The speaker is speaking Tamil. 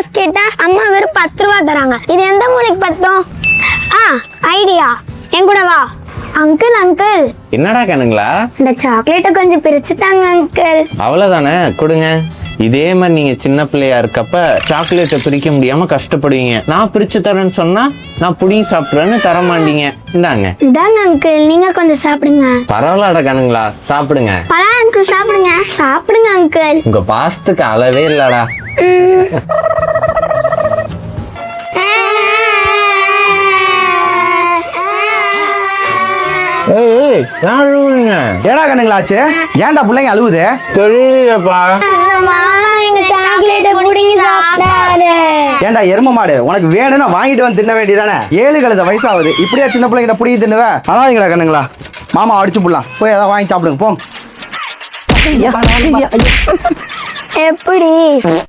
காசு கேட்டா அம்மா வெறும் 10 ரூபா தராங்க. இது எந்த மூளைக்கு பத்தும்? ஐடியா, என் கூட வா. அங்கிள் அங்கிள், என்னடா கண்ணுங்களா? இந்த சாக்லேட்டை கொஞ்சம் பிரிச்சு தாங்க அங்கிள். அவ்வளவுதானே, கொடுங்க. இதே மாதிரி நீங்க சின்ன பிள்ளையா இருக்கப்ப சாக்லேட்டை பிரிக்க முடியாம கஷ்டப்படுவீங்க. நான் பிரிச்சு தரேன்னு சொன்னா நான் புடிங்கி சாப்பிடுறேன்னு தர மாட்டீங்க. இந்தாங்க. இதாங்க அங்கிள், நீங்க கொஞ்சம் சாப்பிடுங்க. பரவாயில்லடா கண்ணுங்களா, சாப்பிடுங்க. பரவாயில்ல அங்கிள், சாப்பிடுங்க சாப்பிடுங்க அங்கிள். உங்க பாசத்துக்கு அளவே இல்லடா. ஏடா கண்ணுங்களாச்சு? ஏன்டா பிள்ளைங்க அழுவுது? தெரியலப்பா. ஏன்டா எரும மாடு, உனக்கு வேணும்னா வாங்கிட்டு வந்து தின்ன வேண்டியதானே? 7 கழுத வயசாகுது, இப்படியா சின்ன பிள்ளைங்கிட்ட புடிங்கி தின்னுவ? அழாதீங்களா கண்ணுங்களா, மாமா அடிச்சு புடலாம். போய் ஏதாவது வாங்கி சாப்பிடுங்க போங்க. எப்படி